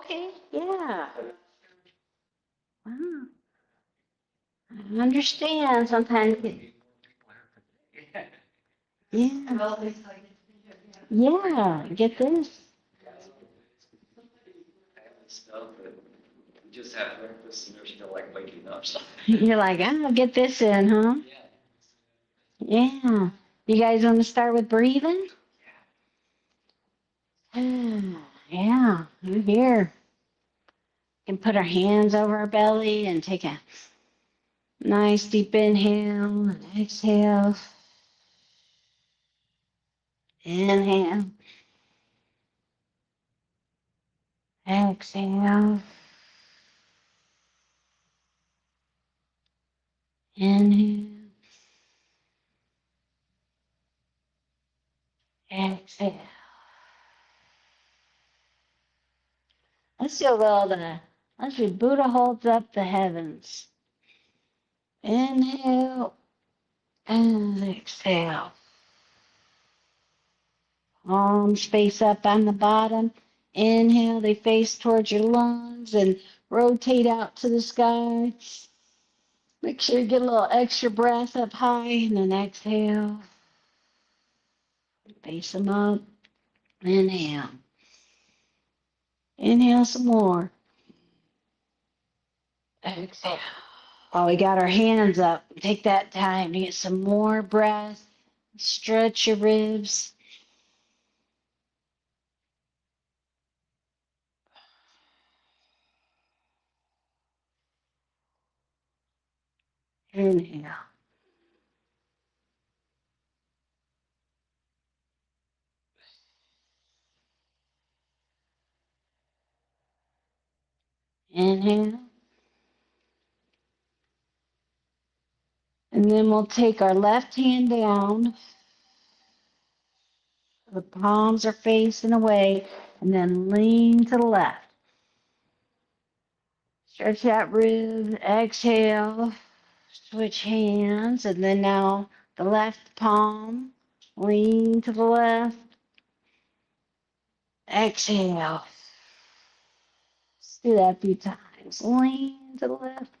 okay. Yeah. Wow. I understand sometimes. Yeah. Yeah. Get this. You're like, I'll get this in, huh? Yeah. You guys want to start with breathing? Yeah. I'm here. We can put our hands over our belly and take a nice deep inhale and exhale. Inhale. Exhale. Inhale. Exhale. Let's do a little let's do Buddha holds up the heavens. Inhale and exhale. Arms face up on the bottom. Inhale, they face towards your lungs and rotate out to the sky. Make sure you get a little extra breath up high and then exhale. Face them up. Inhale. Inhale some more. Exhale. While we got our hands up, take that time to get some more breath. Stretch your ribs. Inhale. Inhale. And then we'll take our left hand down. The palms are facing away. And then lean to the left. Stretch that rib. Exhale. Switch hands. And then now the left palm. Lean to the left. Exhale. Let's do that a few times. Lean to the left.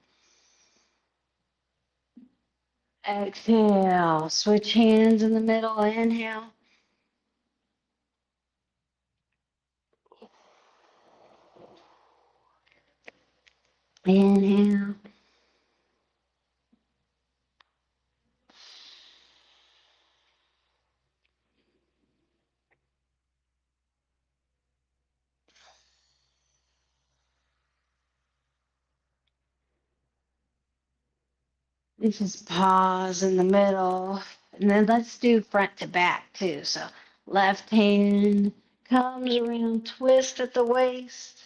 Exhale. Switch hands in the middle. Inhale. Inhale. This is pause in the middle. And then let's do front to back too. So left hand comes around, twist at the waist,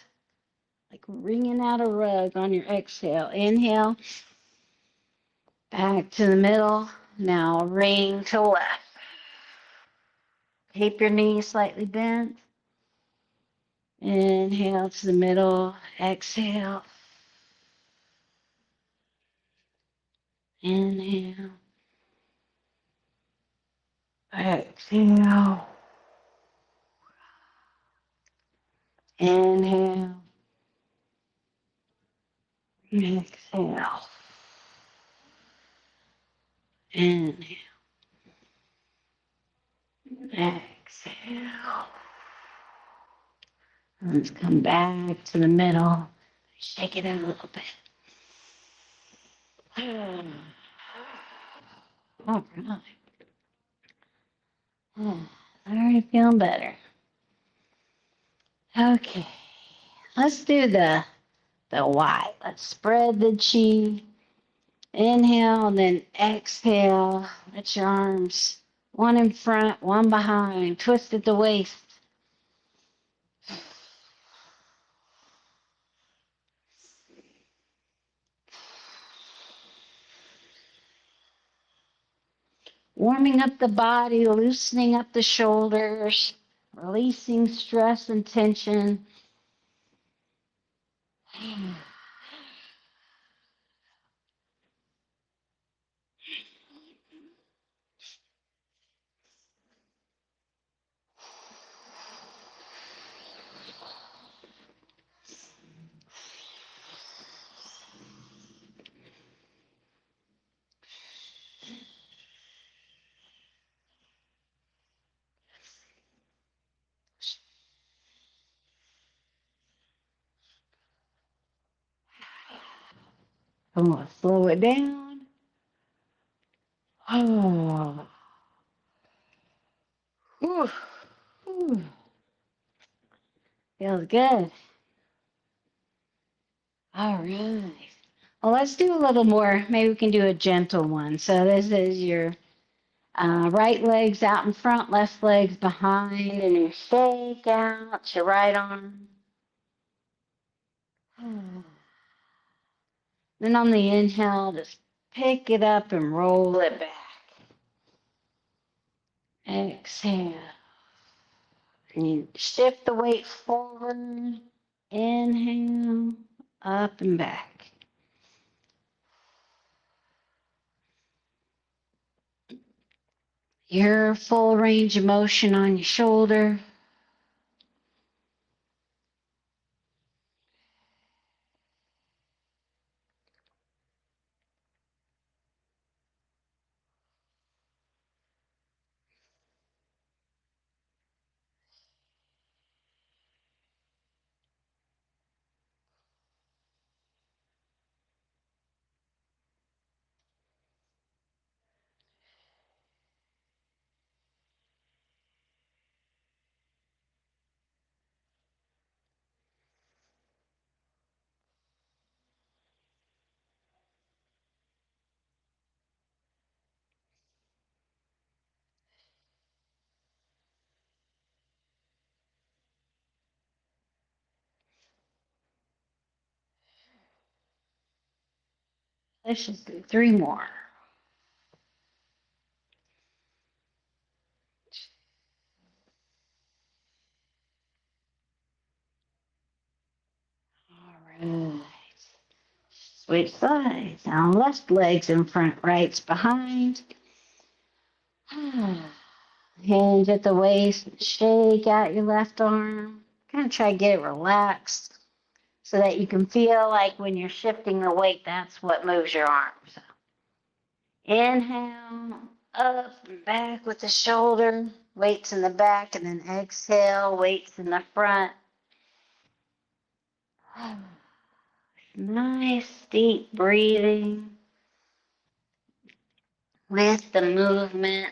like wringing out a rug on your exhale. Inhale, back to the middle. Now ring to left. Keep your knees slightly bent. Inhale to the middle. Exhale. Inhale. Exhale. Inhale. Exhale. Inhale. Exhale. Let's come back to the middle. Shake it out a little bit. All right. Already feeling better. Okay. Let's do the Y. Let's spread the chi. Inhale and then exhale. Let your arms, one in front, one behind. Twist at the waist. Warming up the body, loosening up the shoulders, releasing stress and tension. I'm going to slow it down. Oh, ooh, ooh, feels good. All right. Well, let's do a little more. Maybe we can do a gentle one. So this is your right leg's out in front, left leg's behind, and you shake out your right arm. Then on the inhale, just pick it up and roll it back. Exhale. And you shift the weight forward. Inhale, up and back. Your full range of motion on your shoulder. Let's just do three more. All right. Switch sides. Now left leg's in front, right's behind. Hinge at the waist. Shake out your left arm. Kind of try to get it relaxed so that you can feel like when you're shifting the weight, that's what moves your arms. Inhale, up and back with the shoulder, weights in the back, and then exhale, weights in the front. Nice deep breathing with the movement.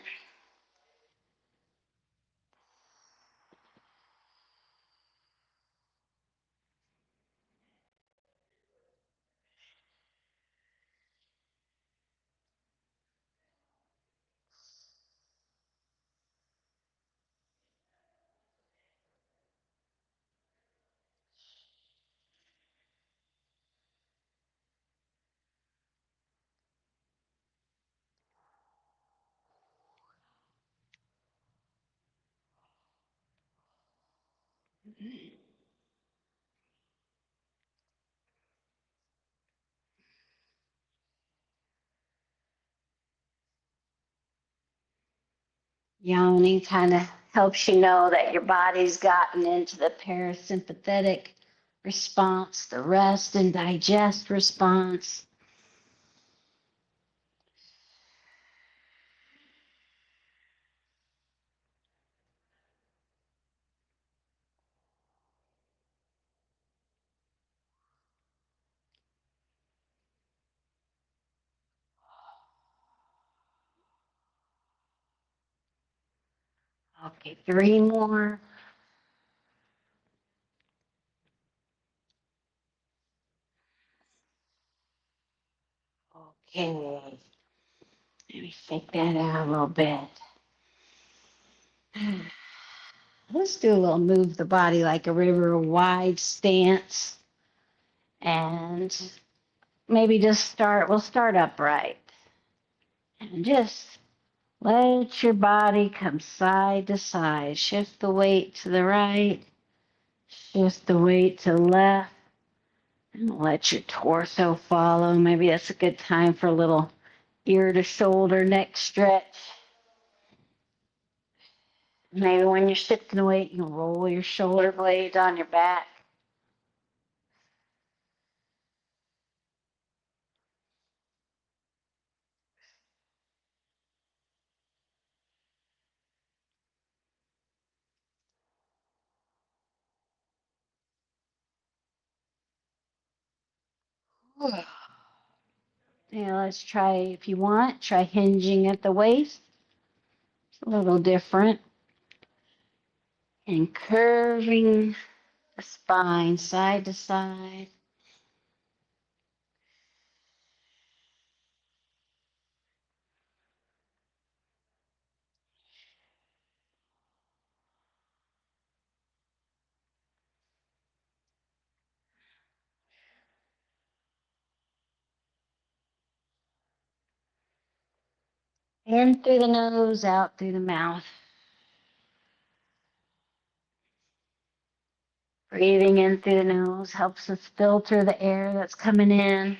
Yawning kind of helps you know that your body's gotten into the parasympathetic response, the rest and digest response. Okay, three more. Okay, let me shake that out a little bit. Let's do a little move the body like a river, wide stance, and maybe we'll start upright. And just let your body come side to side. Shift the weight to the right, shift the weight to the left, and let your torso follow. Maybe that's a good time for a little ear to shoulder neck stretch. Maybe when you're shifting the weight, you can roll your shoulder blades on your back. Now let's try, if you want, try hinging at the waist. It's a little different. And curving the spine side to side. In through the nose, out through the mouth. Breathing in through the nose helps us filter the air that's coming in.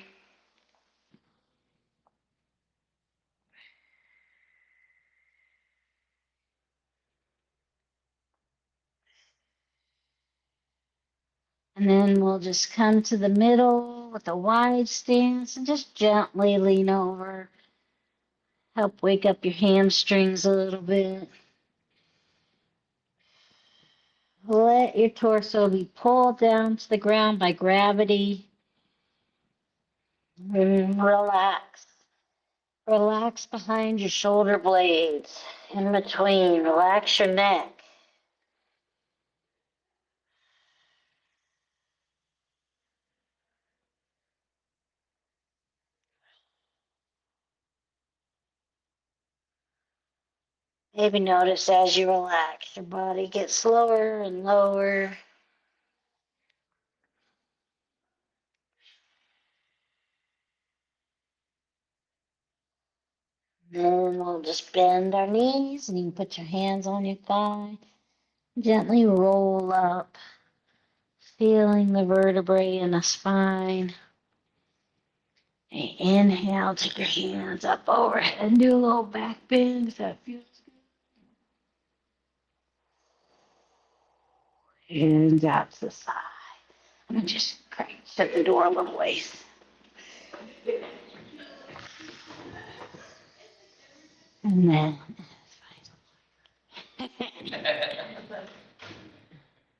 And then we'll just come to the middle with a wide stance and just gently lean over. Help wake up your hamstrings a little bit. Let your torso be pulled down to the ground by gravity. And relax. Relax behind your shoulder blades. In between, relax your neck. Maybe notice as you relax, your body gets lower and lower. Then we'll just bend our knees and you can put your hands on your thigh. Gently roll up, feeling the vertebrae in the spine. And inhale, take your hands up overhead and do a little back bend if that feels good. Hands out to the side. I'm going to just shut the door a little ways. And then,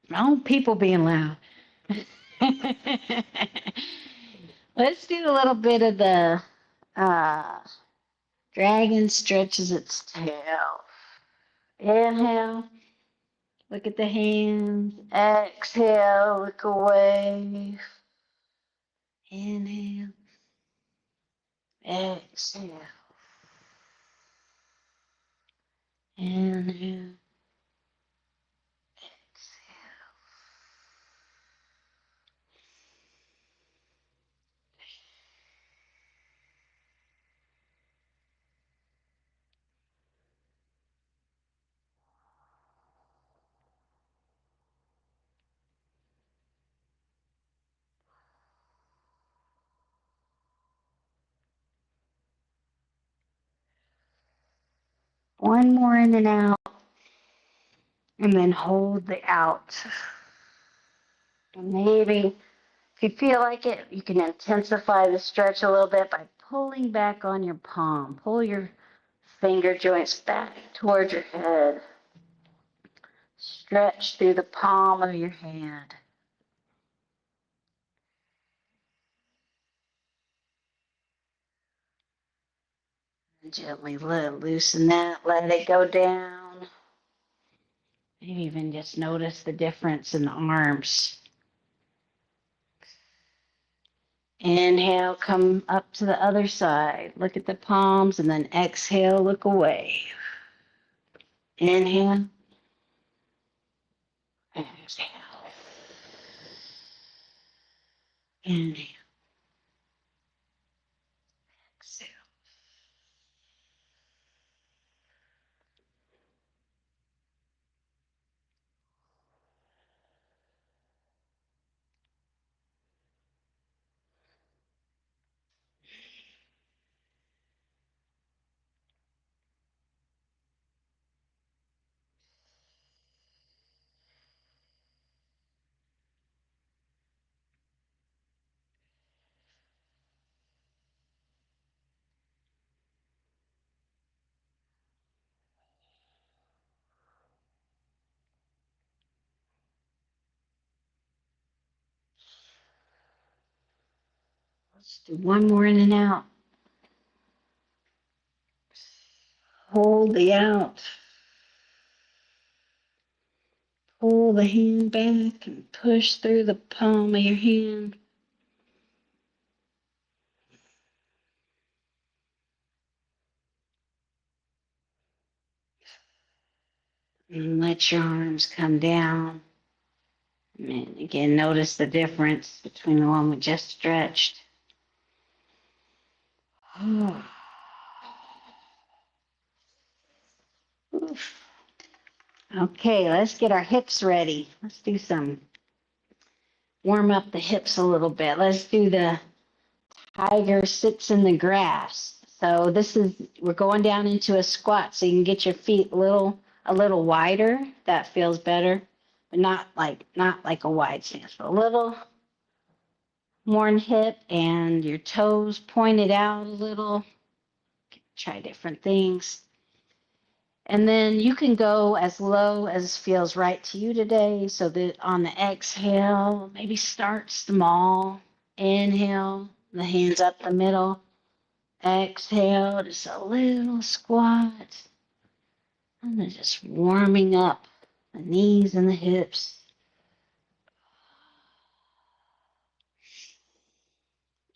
no people being loud. Let's do a little bit of the dragon stretches its tail. Inhale, look at the hands. Exhale, look away. Inhale, exhale. Inhale, exhale. One more in and out, and then hold the out. And maybe if you feel like it, you can intensify the stretch a little bit by pulling back on your palm. Pull your finger joints back towards your head. Stretch through the palm of your hand. And gently loosen that, let it go down. Maybe even just notice the difference in the arms. Inhale, come up to the other side. Look at the palms, and then exhale, look away. Inhale. Exhale. Inhale. Exhale. Let's do one more in and out. Hold the out. Pull the hand back and push through the palm of your hand. And let your arms come down. And again, notice the difference between the one we just stretched. Okay, let's get our hips ready. Let's do warm up the hips a little bit. Let's do the tiger sits in the grass. So we're going down into a squat so you can get your feet a little wider. That feels better, but not like a wide stance, but a little more in hip and your toes pointed out a little. Try different things. And then you can go as low as feels right to you today. So that on the exhale, maybe start small. Inhale, the hands up the middle. Exhale, just a little squat. And then just warming up the knees and the hips.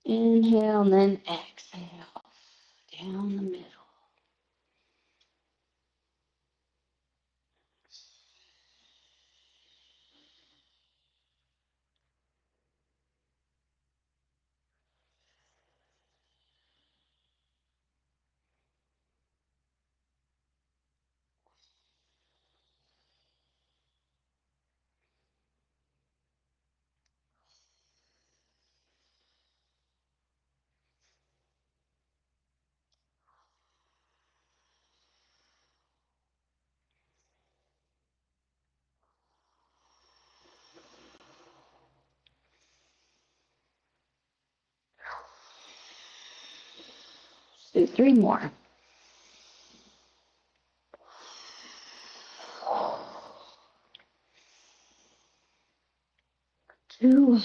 Inhale and then exhale down the middle. Do 3 more. 2,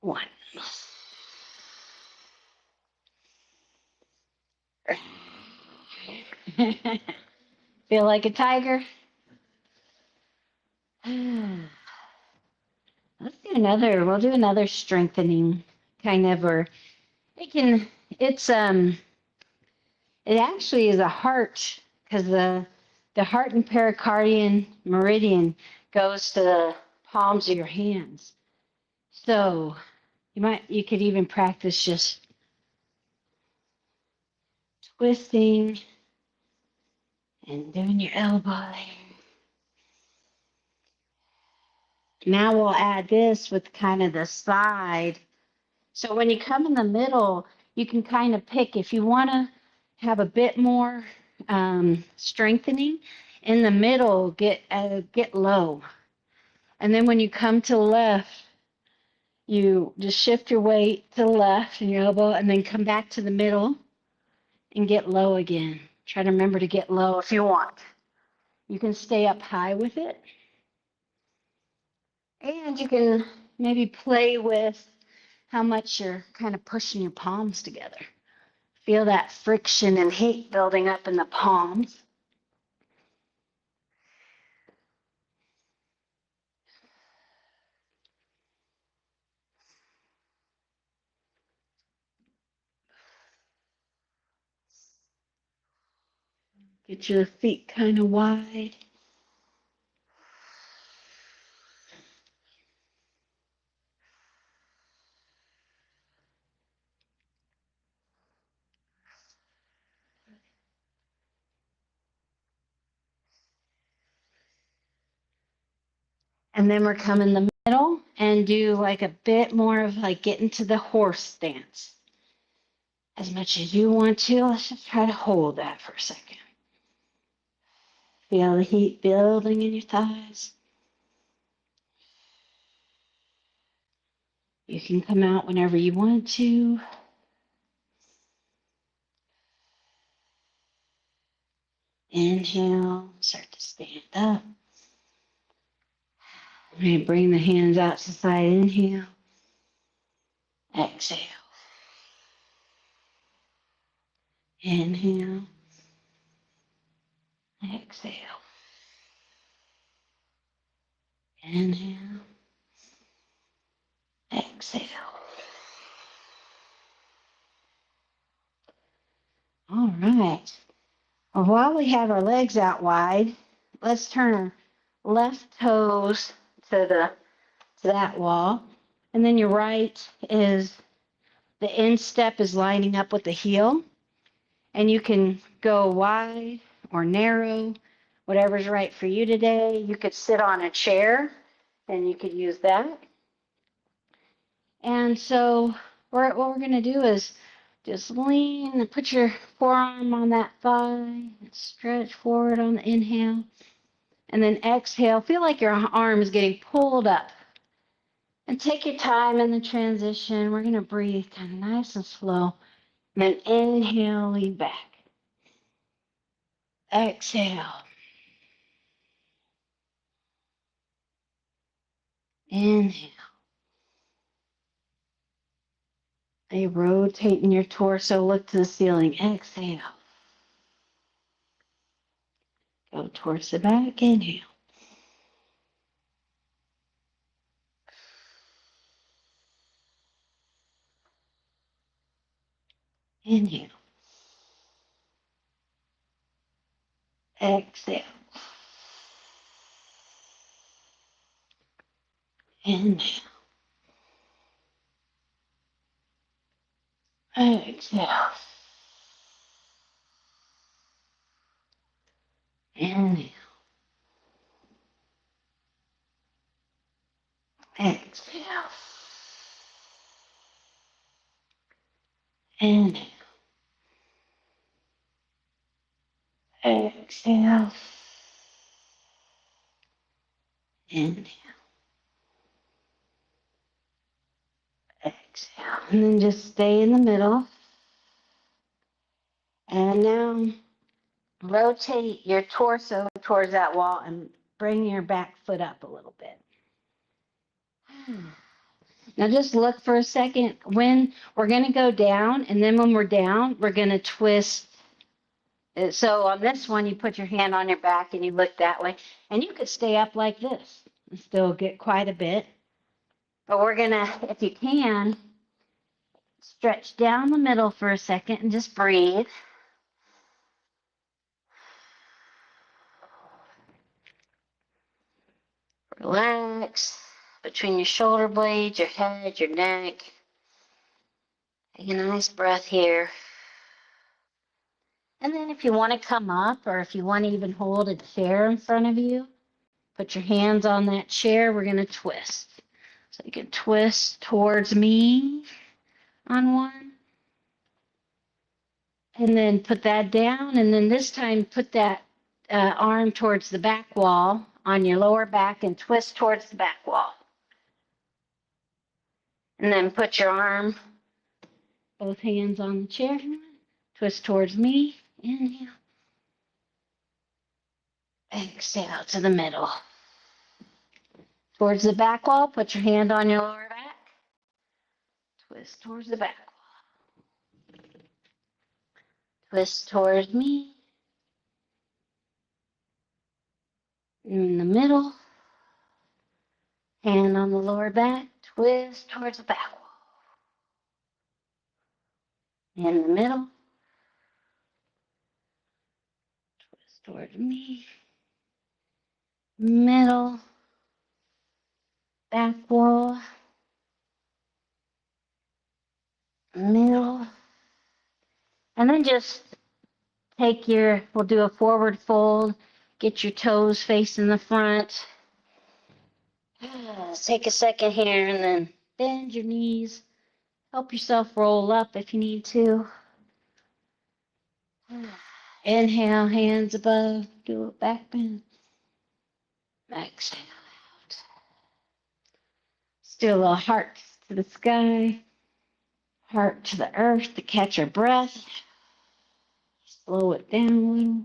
1. Feel like a tiger? We'll do another strengthening kind of, or it actually is a heart, because the heart and pericardian meridian goes to the palms of your hands. So you could even practice just twisting and doing your elbow there. Now we'll add this with kind of the side. So when you come in the middle, you can kind of pick if you want to have a bit more strengthening in the middle. Get low, and then when you come to the left, you just shift your weight to the left and your elbow, and then come back to the middle and get low again. Try to remember to get low if you want. You can stay up high with it, and you can maybe play with how much you're kind of pushing your palms together. Feel that friction and heat building up in the palms. Get your feet kind of wide. And then we're coming the middle and do like a bit more of like getting to the horse stance. As much as you want to, let's just try to hold that for a second. Feel the heat building in your thighs. You can come out whenever you want to. Inhale, start to stand up. And bring the hands out to the side. Inhale. Exhale. Inhale. Exhale. Inhale. Exhale. All right. Well, while we have our legs out wide, let's turn our left toes to that wall. And then your right is the instep is lining up with the heel. And you can go wide or narrow, whatever's right for you today. You could sit on a chair and you could use that. And so what we're going to do is just lean and put your forearm on that thigh, stretch forward on the inhale, and then exhale. Feel like your arm is getting pulled up. And take your time in the transition. We're going to breathe kind of nice and slow. And then inhale, lean back. Exhale. Inhale. They rotating your torso, look to the ceiling. Exhale. Go towards the back. Inhale. Inhale. Exhale. Inhale. Exhale. Inhale. Exhale. Inhale. Exhale. Inhale. Exhale. And then just stay in the middle. And now rotate your torso towards that wall and bring your back foot up a little bit. Now just look for a second when we're going to go down, and then when we're down, we're going to twist. So on this one, you put your hand on your back and you look that way, and you could stay up like this and still get quite a bit. But we're going to, if you can, stretch down the middle for a second and just breathe. Relax between your shoulder blades, your head, your neck. Take a nice breath here. And then if you want to come up, or if you want to even hold a chair in front of you, put your hands on that chair. We're going to twist. So you can twist towards me on one. And then put that down. And then this time put that arm towards the back wall on your lower back and twist towards the back wall. And then put your arm, both hands on the chair. Twist towards me. Inhale. Exhale to the middle. Towards the back wall, put your hand on your lower back. Twist towards the back wall. Twist towards me. In the middle. Hand on the lower back. Twist towards the back wall. In the middle. Twist towards me. Middle. Back wall. Middle. And then just we'll do a forward fold. Get your toes facing the front. Take a second here and then bend your knees. Help yourself roll up if you need to. Inhale, hands above. Do a back bend. Exhale out. Still a little heart to the sky. Heart to the earth to catch our breath. Slow it down a little.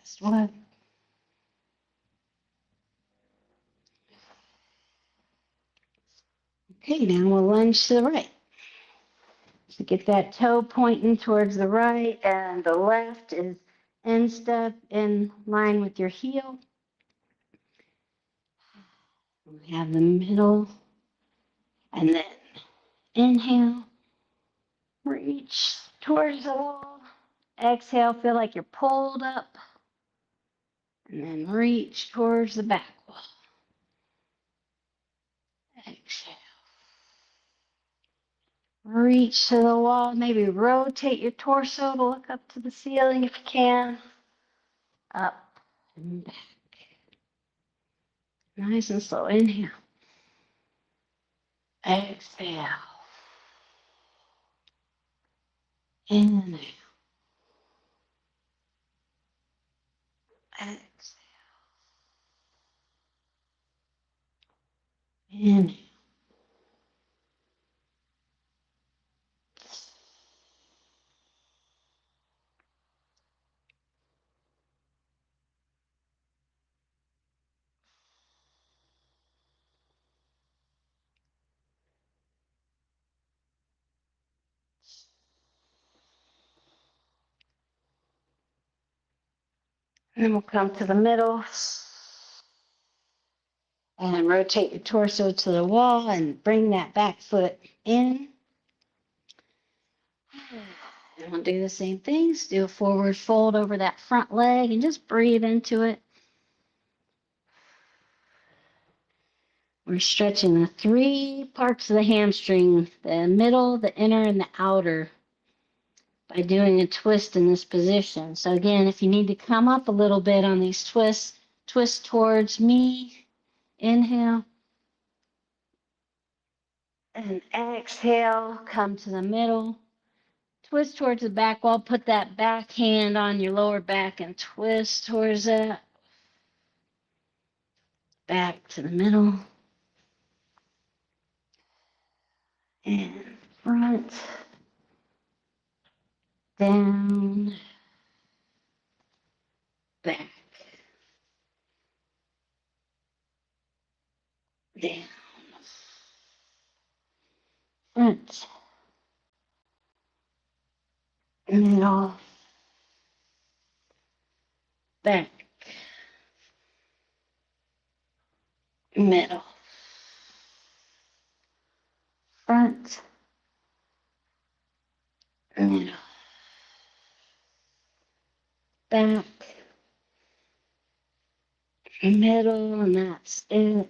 Last one. Okay, now we'll lunge to the right. So get that toe pointing towards the right, and the left is instep in line with your heel. We have the middle, and then inhale, reach towards the wall. Exhale, feel like you're pulled up, and then reach towards the back wall. Exhale. Reach to the wall, maybe rotate your torso to look up to the ceiling if you can. Up and back. Nice and slow. Inhale. Exhale. Inhale. Exhale. Inhale. And then we'll come to the middle and rotate your torso to the wall and bring that back foot in. And we'll do the same things. Do a forward fold over that front leg and just breathe into it. We're stretching the 3 parts of the hamstring, the middle, the inner, and the outer, by doing a twist in this position. So again, if you need to come up a little bit on these twists, twist towards me, inhale, and exhale, come to the middle, twist towards the back wall, put that back hand on your lower back and twist towards that, back to the middle, and front, down, back, down, front, middle, back, middle, front, middle, back, middle, and that's it.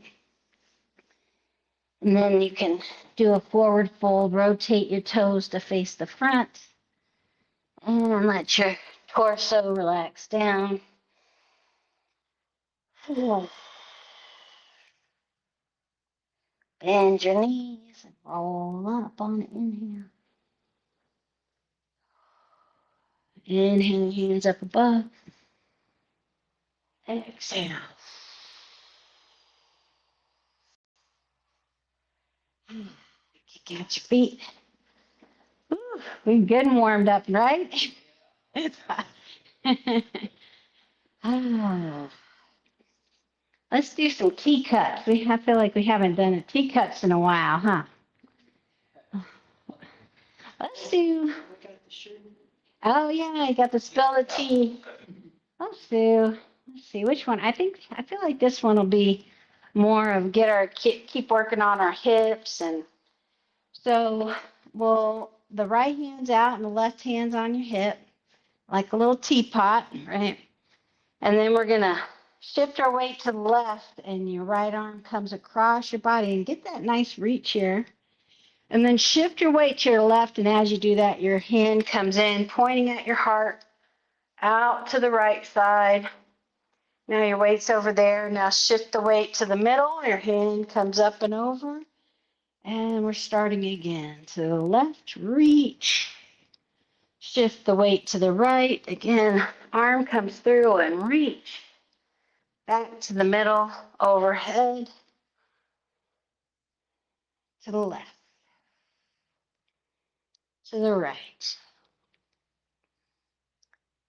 And then you can do a forward fold, rotate your toes to face the front, and let your torso relax down. Bend your knees and roll up on it. Inhale. Inhale, hands up above. Exhale. Kick out your feet. Ooh, we're good and warmed up, right? Ah. Let's do some T-cups. I feel like we haven't done a T-cups in a while, huh? Let's do. Oh yeah, I got the spell of tea. Let's do. Let's see which one. I feel like this one will be more of get our keep working on our hips, and so the right hand's out and the left hand's on your hip, like a little teapot, right? And then we're gonna shift our weight to the left, and your right arm comes across your body, and get that nice reach here. And then shift your weight to your left, and as you do that, your hand comes in, pointing at your heart, out to the right side. Now your weight's over there. Now shift the weight to the middle. Your hand comes up and over. And we're starting again. To the left, reach. Shift the weight to the right. Again, arm comes through and reach. Back to the middle, overhead. To the left. To the right.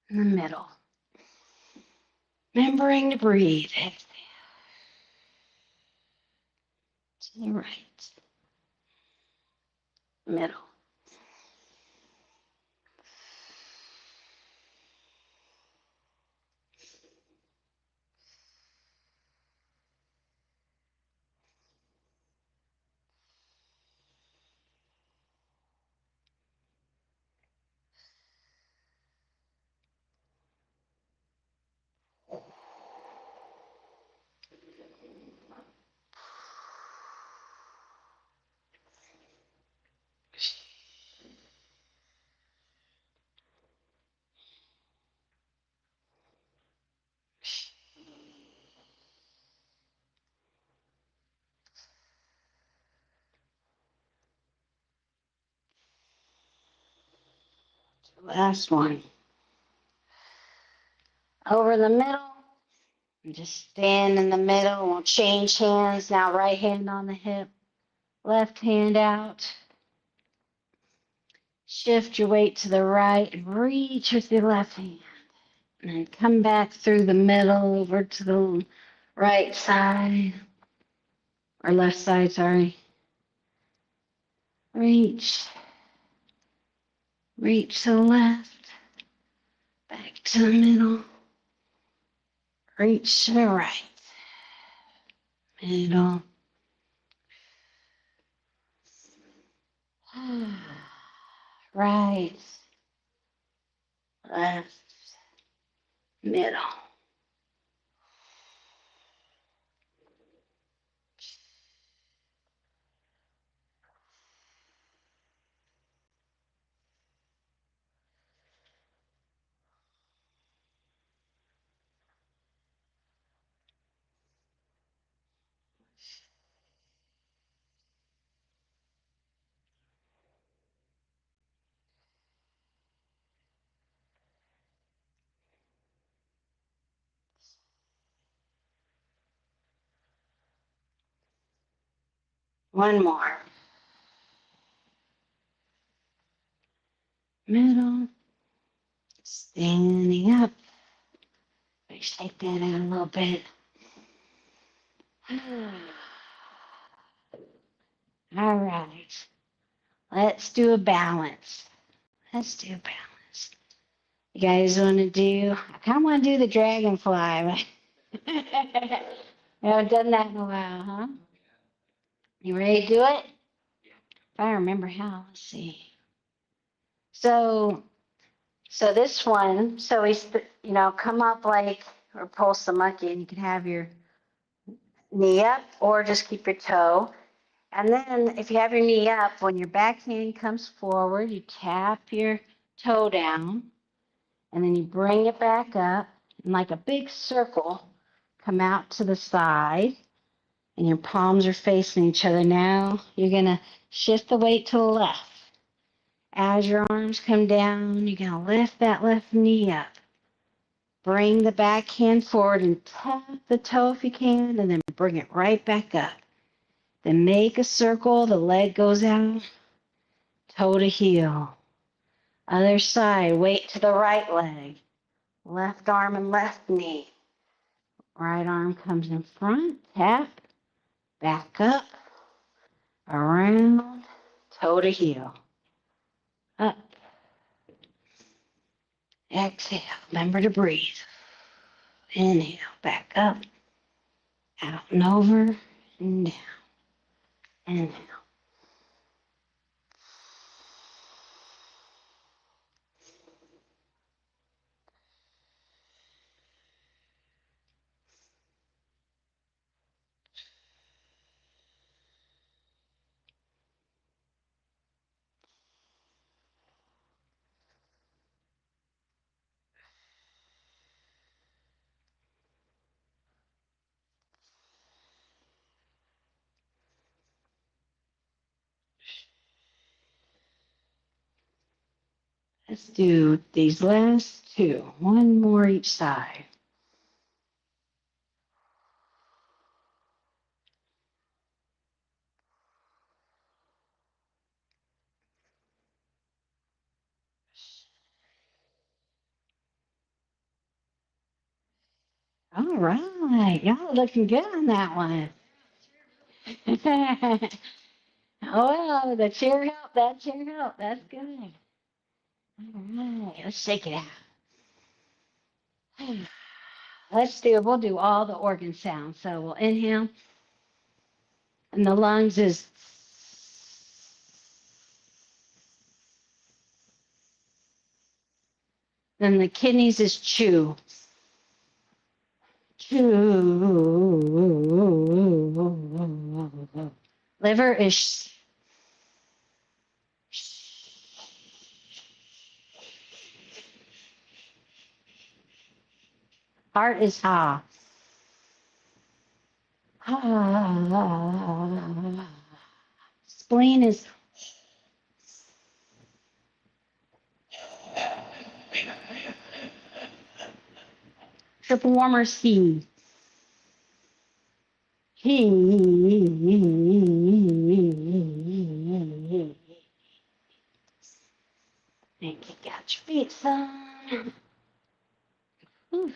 In the middle. Remembering to breathe. Exhale to the right, middle. Last one. Over the middle. And just stand in the middle. We'll change hands. Now right hand on the hip. Left hand out. Shift your weight to the right and reach with your left hand. And then come back through the middle over to the right side. Or left side, sorry. Reach. Reach to the left. Back to the middle. Reach to the right. Middle. Right. Left. Middle. One more. Middle. Standing up. Shake that out a little bit. All right. Let's do a balance. Let's do a balance. You guys want to do, I kind of want to do the dragonfly. But I haven't done that in a while, huh? You ready to do it? If I remember how, let's see. So, this one, so come up like, or pulse the monkey, and you can have your knee up, or just keep your toe. And then if you have your knee up, when your back hand comes forward, you tap your toe down, and then you bring it back up, and like a big circle, come out to the side, and your palms are facing each other. Now you're going to shift the weight to the left. As your arms come down, you're going to lift that left knee up. Bring the back hand forward and tap the toe if you can, and then bring it right back up. Then make a circle, the leg goes out, toe to heel. Other side, weight to the right leg. Left arm and left knee. Right arm comes in front, tap, back up, around, toe to heel. Up. Exhale. Remember to breathe. Inhale, back up, out and over, and down. Inhale. Let's do these last two. One more each side. All right. Y'all are looking good on that one. Oh, the chair help. That chair help. That's good. All right. Let's shake it out. We'll do all the organ sounds. So we'll inhale, and the lungs is, then the kidneys is chew. Chew. Liver is heart is ha. Spleen is triple warmer C. And kick out your feet some. All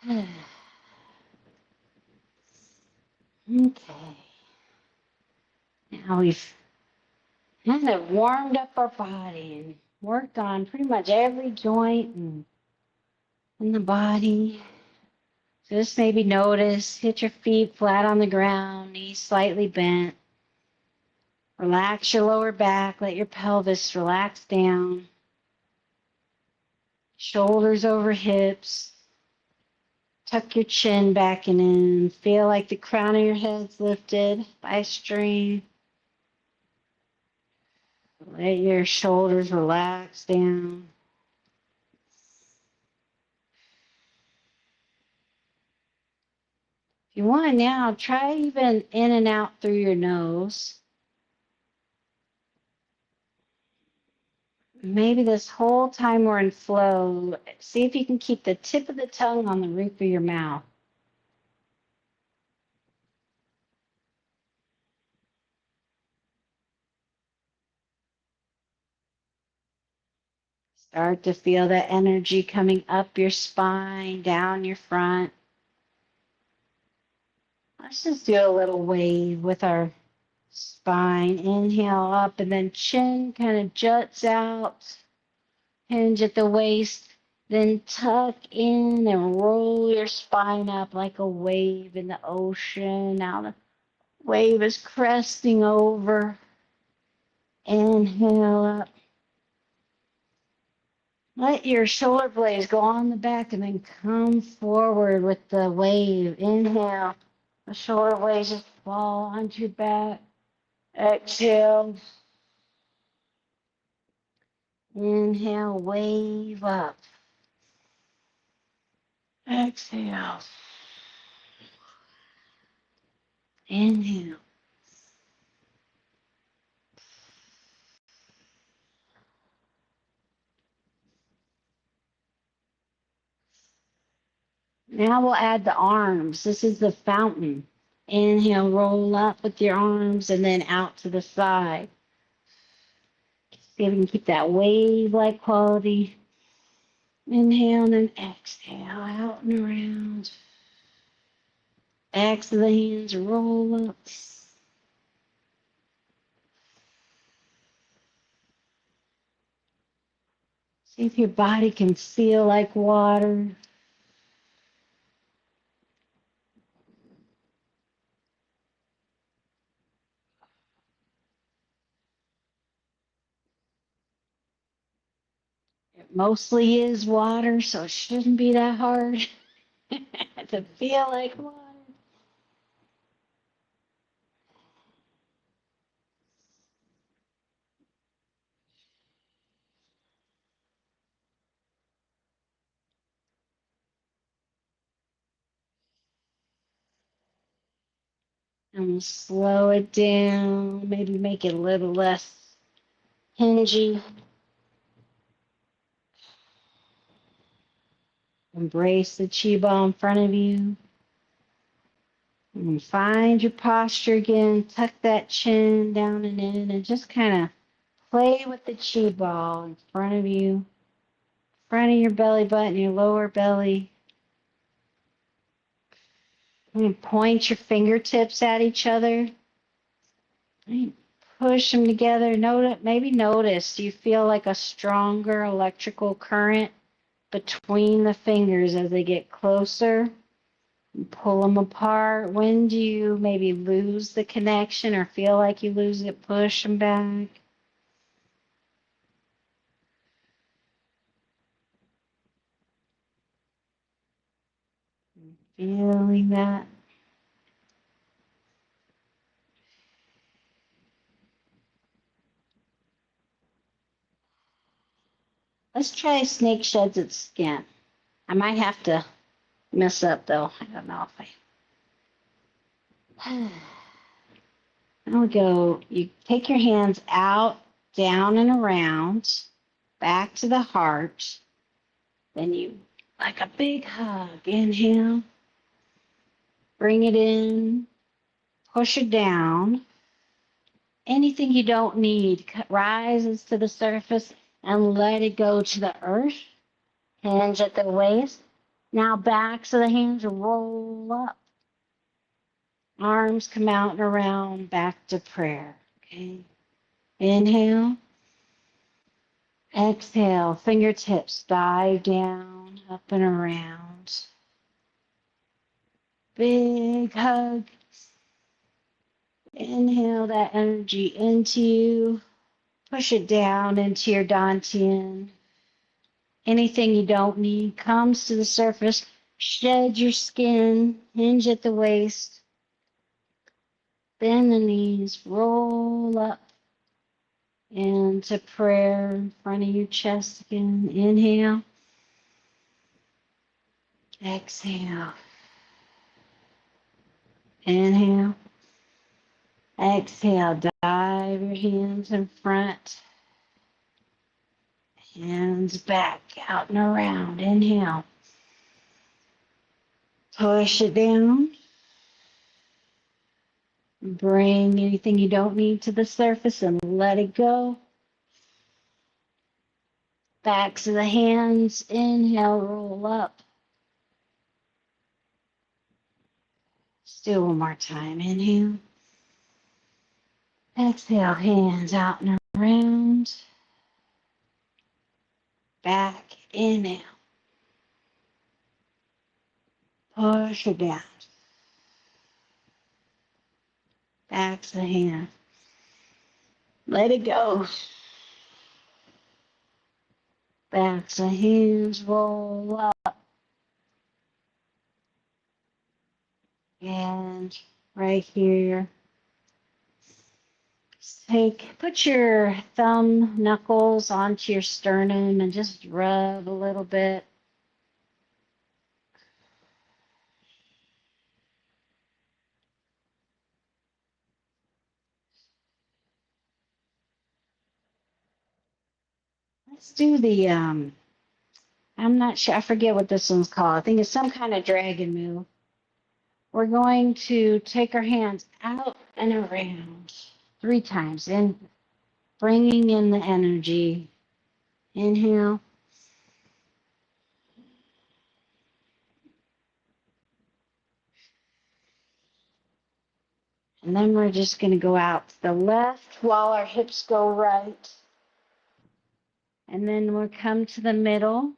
right. Okay. Now we've kind of warmed up our body and worked on pretty much every joint in the body. So just maybe notice, hit your feet flat on the ground, knees slightly bent. Relax your lower back, let your pelvis relax down. Shoulders over hips. Tuck your chin back and in. Feel like the crown of your head's lifted by a string. Let your shoulders relax down. If you want now, try even in and out through your nose. Maybe this whole time we're in flow, see if you can keep the tip of the tongue on the roof of your mouth. Start to feel that energy coming up your spine, down your front. Let's just do a little wave with our spine. Inhale up, and then chin kind of juts out. Hinge at the waist. Then tuck in and roll your spine up like a wave in the ocean. Now the wave is cresting over. Inhale up. Let your shoulder blades go on the back and then come forward with the wave. Inhale. The shoulder blades just fall onto your back. Exhale. Inhale, wave up. Exhale. Inhale. Now we'll add the arms. This is the fountain. Inhale, roll up with your arms and then out to the side. See if we can keep that wave-like quality. Inhale and then exhale, out and around. Exhale the hands, roll up. See if your body can feel like water. It mostly is water, so it shouldn't be that hard to feel like water. And we'll slow it down, maybe make it a little less hingy. Embrace the chi ball in front of you. And find your posture again. Tuck that chin down and in and just kind of play with the chi ball in front of you, front of your belly button, your lower belly. And point your fingertips at each other. And push them together. Maybe notice you feel like a stronger electrical current between the fingers as they get closer. Pull them apart. When do you maybe lose the connection or feel like you lose it? Push them back. Feeling that. Let's try snake sheds its skin. I might have to mess up though. I don't know if I. Now we go. You take your hands out, down, and around, back to the heart. Then you, like a big hug, inhale, bring it in, push it down. Anything you don't need rises to the surface and let it go to the earth. Hinge at the waist. Now backs of the hands roll up. Arms come out and around, back to prayer. Okay. Inhale. Exhale. Fingertips dive down, up and around. Big hug. Inhale that energy into you. Push it down into your dantian. Anything you don't need comes to the surface. Shed your skin. Hinge at the waist. Bend the knees. Roll up into prayer in front of your chest again. Inhale. Exhale. Inhale. Exhale. Dive your hands in front. Hands back, out and around. Inhale. Push it down. Bring anything you don't need to the surface and let it go. Backs of the hands. Inhale, roll up. Let's do it one more time. Inhale. Exhale, hands out and around. Back, inhale. Push it down. Backs of the hand. Let it go. Backs of hands roll up. And right here. Put your thumb knuckles onto your sternum and just rub a little bit. Let's do the, I'm not sure, I forget what this one's called. I think it's some kind of dragon move. We're going to take our hands out and around 3 times, and bringing in the energy. Inhale. And then we're just going to go out to the left while our hips go right. And then we'll come to the middle.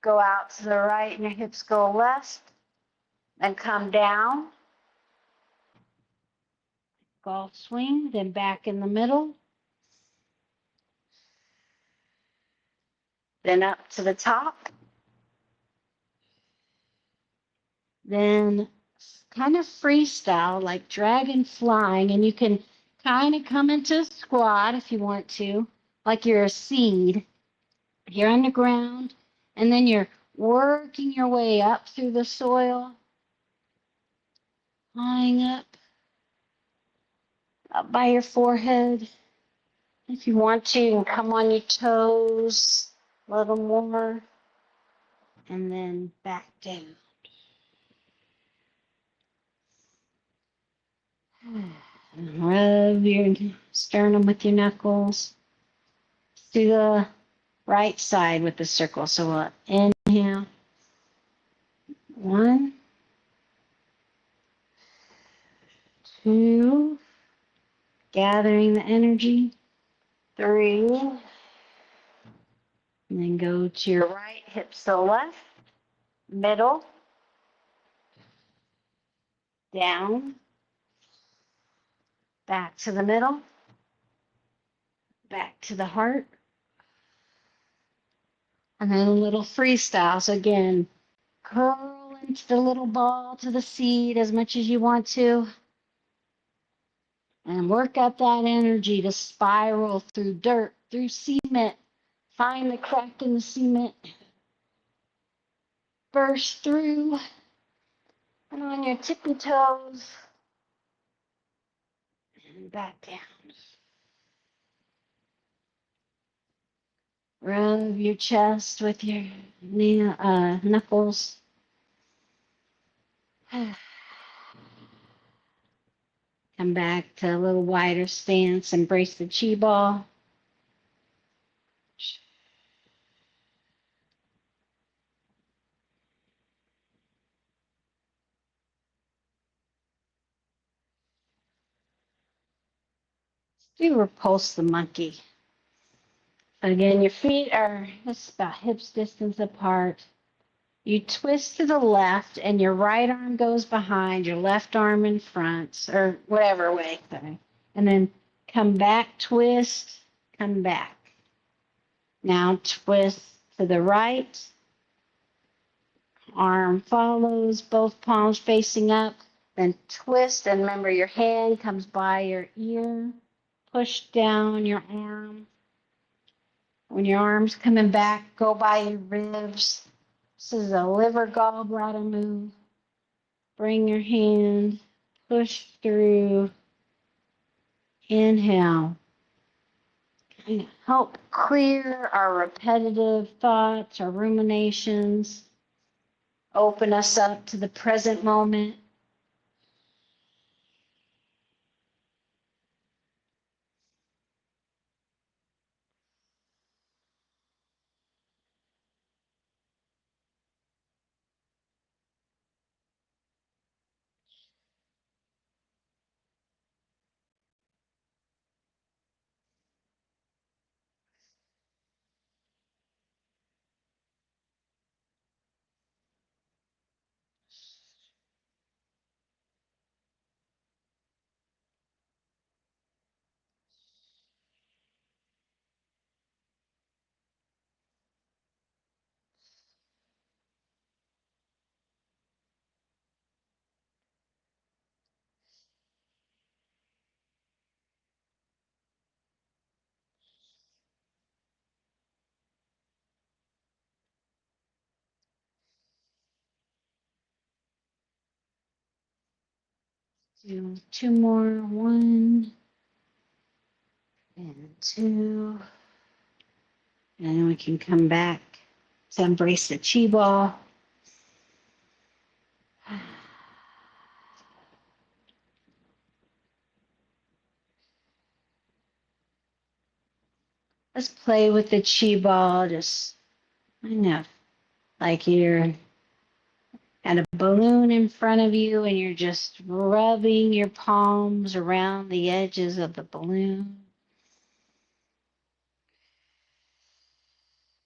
Go out to the right and your hips go left. Then come down. Golf swing. Then back in the middle. Then up to the top. Then kind of freestyle, like dragon flying. And you can kind of come into a squat if you want to, like you're a seed. You're on the ground, and then you're working your way up through the soil, flying up by your forehead. If you want to, you can come on your toes a little more, and then back down. Rub your sternum with your knuckles. Do the right side with the circle. So we'll inhale. 1, 2, gathering the energy. 3, and then go to your right, hips to the left, middle, down, back to the middle, back to the heart, and then a little freestyle. So again, curl into the little ball to the seat as much as you want to, and work up that energy to spiral through dirt, through cement. Find the crack in the cement, burst through, and on your tippy toes, and back down. Rub your chest with your knuckles. Come back to a little wider stance. Embrace the chi ball. Do repulse the monkey. Again, your feet are just about hips distance apart. You twist to the left, and your right arm goes behind, your left arm in front, or whatever way. Sorry. And then come back, twist, come back. Now twist to the right. Arm follows, both palms facing up. Then twist, and remember your hand comes by your ear. Push down your arm. When your arm's coming back, go by your ribs. This is a liver gallbladder move. Bring your hand, push through, inhale. And help clear our repetitive thoughts, our ruminations. Open us up to the present moment. Do 2 more. 1 and 2. And then we can come back to embrace the chi ball. Let's play with the chi ball. Just, I know, like you're at a balloon in front of you and you're just rubbing your palms around the edges of the balloon.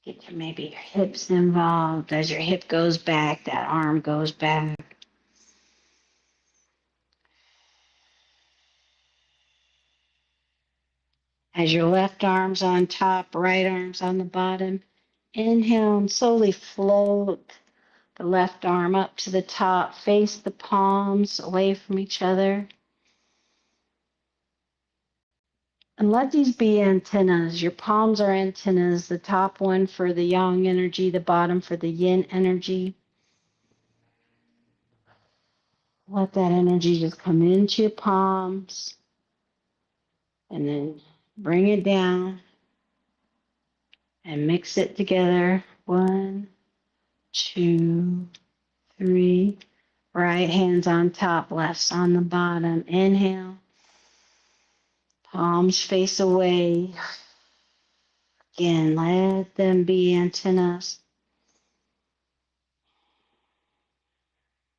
Get maybe your hips involved. As your hip goes back, that arm goes back. As your left arm's on top, right arm's on the bottom. Inhale and slowly float the left arm up to the top. Face the palms away from each other. And let these be antennas. Your palms are antennas, the top one for the yang energy, the bottom for the yin energy. Let that energy just come into your palms and then bring it down and mix it together. 1, 2, 3. Right hand's on top, left's on the bottom. Inhale. Palms face away. Again, let them be antennas.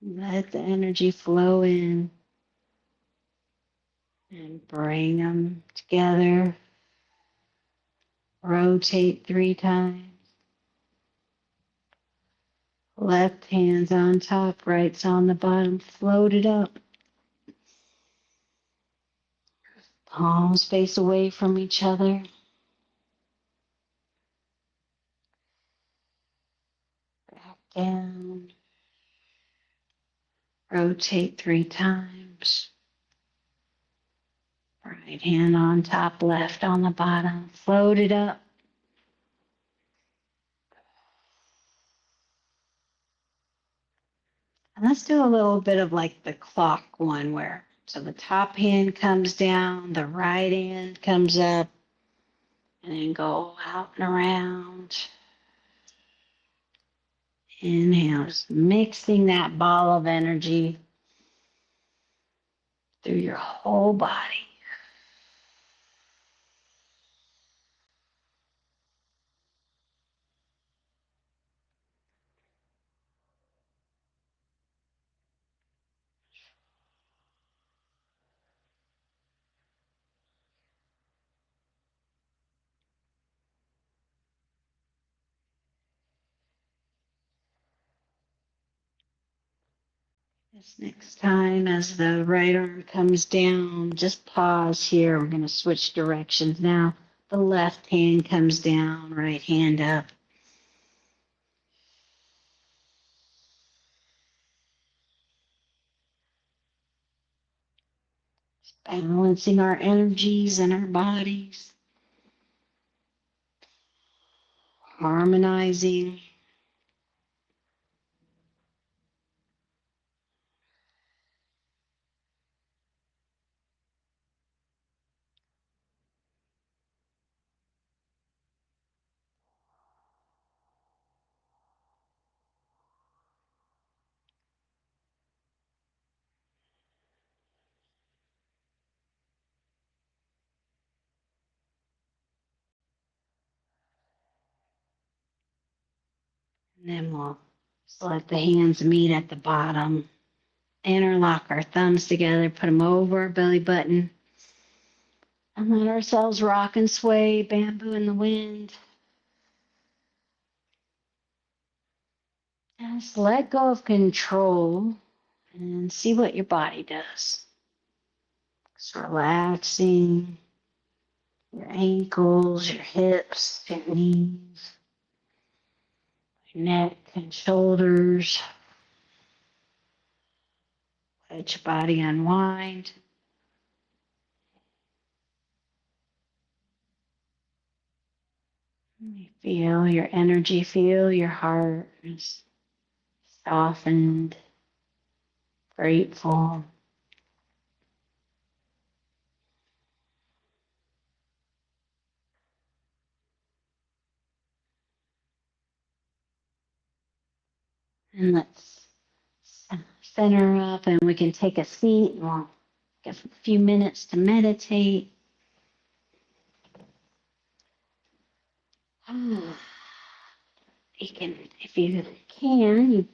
Let the energy flow in and bring them together. Rotate 3 times. Left hand's on top, right's on the bottom. Float it up. Palms face away from each other. Back down. Rotate 3 times. Right hand on top, left on the bottom. Float it up. And let's do a little bit of like the clock one where, so the top hand comes down, the right hand comes up, and then go out and around. Inhale, just mixing that ball of energy through your whole body. This next time, as the right arm comes down, just pause here. We're going to switch directions now. The left hand comes down, right hand up. Balancing our energies and our bodies. Harmonizing. And then we'll just let the hands meet at the bottom. Interlock our thumbs together, put them over our belly button, and let ourselves rock and sway, bamboo in the wind. And just let go of control and see what your body does. Just relaxing your ankles, your hips, your knees, your neck and shoulders. Let your body unwind. Feel your energy, feel your heart is softened, grateful. And let's center up, and we can take a seat and we'll give a few minutes to meditate. You can, if you can, you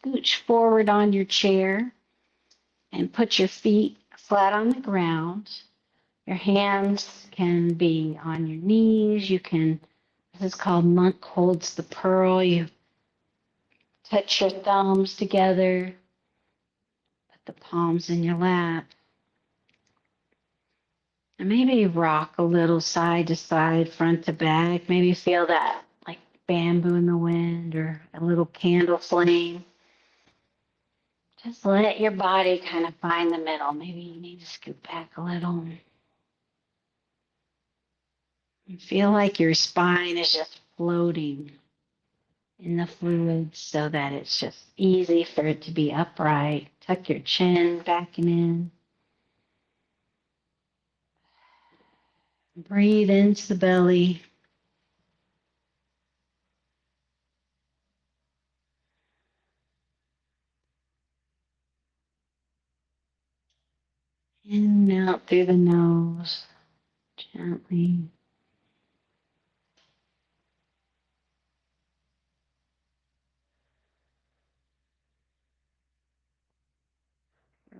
scooch forward on your chair and put your feet flat on the ground. Your hands can be on your knees. You can, this is called monk holds the pearl. You touch your thumbs together, put the palms in your lap, and maybe rock a little side to side, front to back. Maybe feel that like bamboo in the wind or a little candle flame. Just let your body kind of find the middle. Maybe you need to scoot back a little. And feel like your spine is just floating in the fluids so that it's just easy for it to be upright. Tuck your chin back and in. Breathe into the belly. In and out through the nose. gently.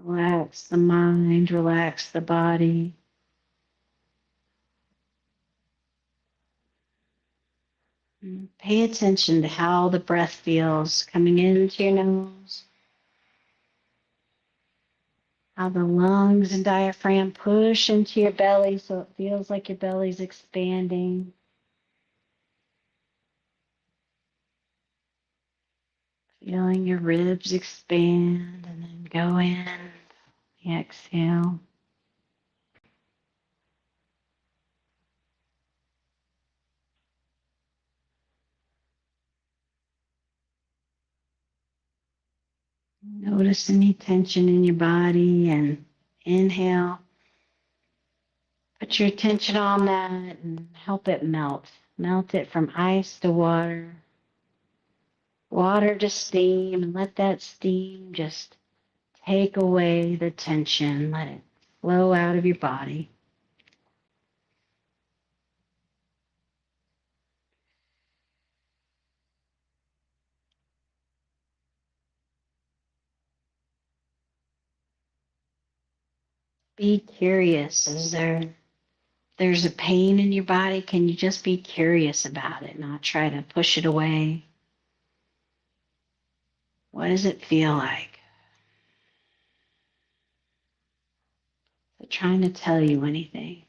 Relax the mind, relax the body. And pay attention to how the breath feels coming into your nose, how the lungs and diaphragm push into your belly so it feels like your belly's expanding. Feeling your ribs expand and then go in. Exhale. Notice any tension in your body and inhale. Put your attention on that and help it melt. Melt it from ice to water, water to steam, and let that steam just take away the tension. Let it flow out of your body. Be curious. There's a pain in your body? Can you just be curious about it, not try to push it away? What does it feel like? Is it trying to tell you anything?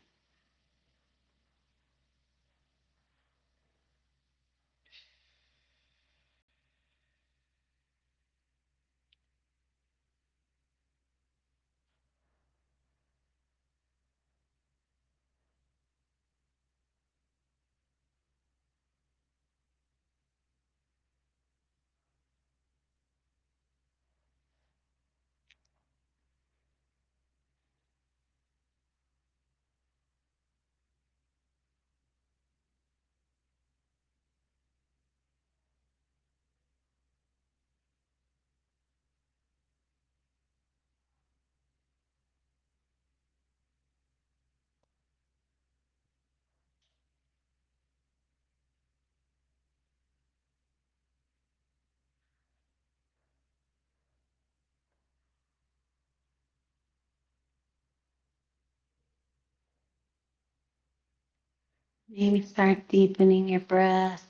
Maybe start deepening your breath.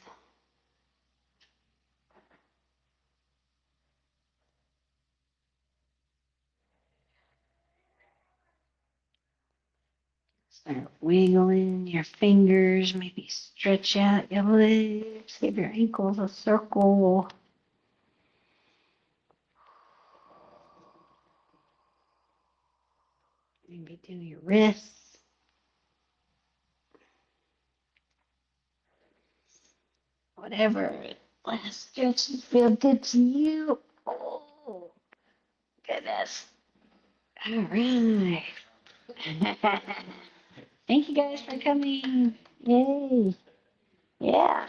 Start wiggling your fingers. Maybe stretch out your legs. Give your ankles a circle. Maybe do your wrists. Whatever last stretches feel good to you. Oh, goodness. All right. Thank you guys for coming. Yay. Yeah.